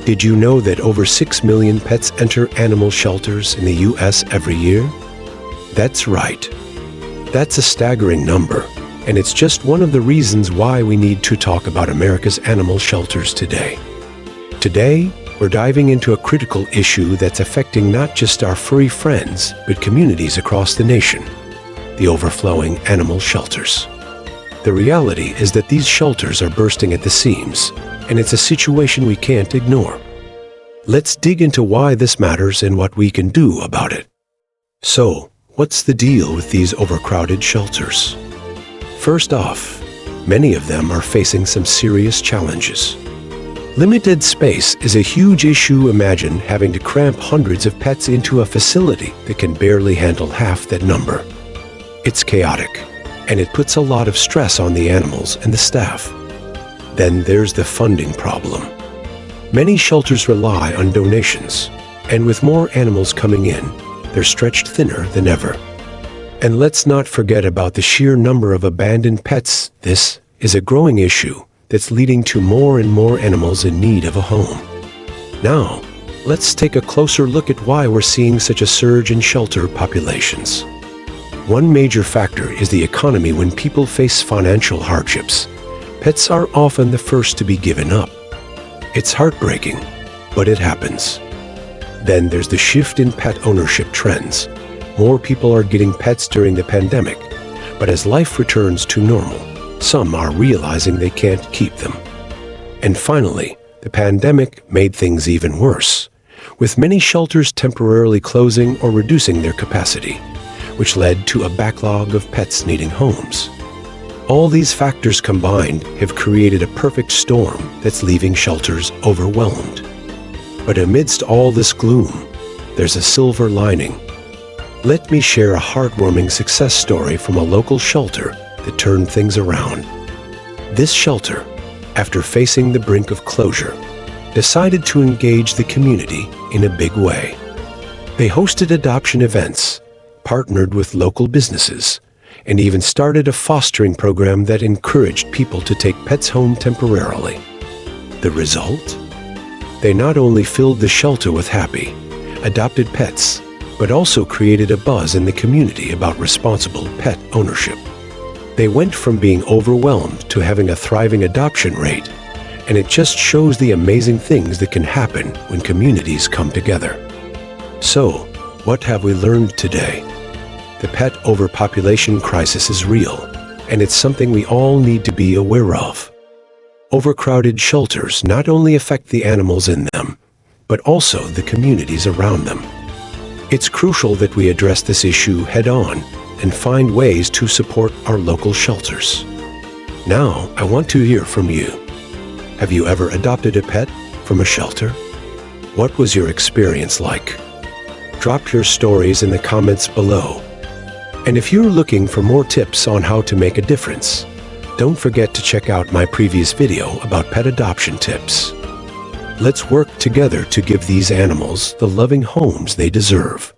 Did you know that over 6 million pets enter animal shelters in the US every year? That's right. That's a staggering number, and it's just one of the reasons why we need to talk about America's animal shelters today. Today, we're diving into a critical issue that's affecting not just our furry friends, but communities across the nation: the overflowing animal shelters. The reality is that these shelters are bursting at the seams, and it's a situation we can't ignore. Let's dig into why this matters and what we can do about it. So, what's the deal with these overcrowded shelters? First off, many of them are facing some serious challenges. Limited space is a huge issue. Imagine having to cramp hundreds of pets into a facility that can barely handle half that number. It's chaotic, and it puts a lot of stress on the animals and the staff. Then there's the funding problem. Many shelters rely on donations, and with more animals coming in, they're stretched thinner than ever. And let's not forget about the sheer number of abandoned pets. This is a growing issue that's leading to more and more animals in need of a home. Now, let's take a closer look at why we're seeing such a surge in shelter populations. One major factor is the economy. When people face financial hardships, pets are often the first to be given up. It's heartbreaking, but it happens. Then there's the shift in pet ownership trends. More people are getting pets during the pandemic, but as life returns to normal, some are realizing they can't keep them. And finally, the pandemic made things even worse, with many shelters temporarily closing or reducing their capacity, which led to a backlog of pets needing homes. All these factors combined have created a perfect storm that's leaving shelters overwhelmed. But amidst all this gloom, there's a silver lining. Let me share a heartwarming success story from a local shelter that turned things around. This shelter, after facing the brink of closure, decided to engage the community in a big way. They hosted adoption events, partnered with local businesses, and even started a fostering program that encouraged people to take pets home temporarily. The result? They not only filled the shelter with happy, adopted pets, but also created a buzz in the community about responsible pet ownership. They went from being overwhelmed to having a thriving adoption rate, and it just shows the amazing things that can happen when communities come together. So, what have we learned today? The pet overpopulation crisis is real, and it's something we all need to be aware of. Overcrowded shelters not only affect the animals in them, but also the communities around them. It's crucial that we address this issue head-on and find ways to support our local shelters. Now, I want to hear from you. Have you ever adopted a pet from a shelter? What was your experience like? Drop your stories in the comments below. And if you're looking for more tips on how to make a difference, don't forget to check out my previous video about pet adoption tips. Let's work together to give these animals the loving homes they deserve.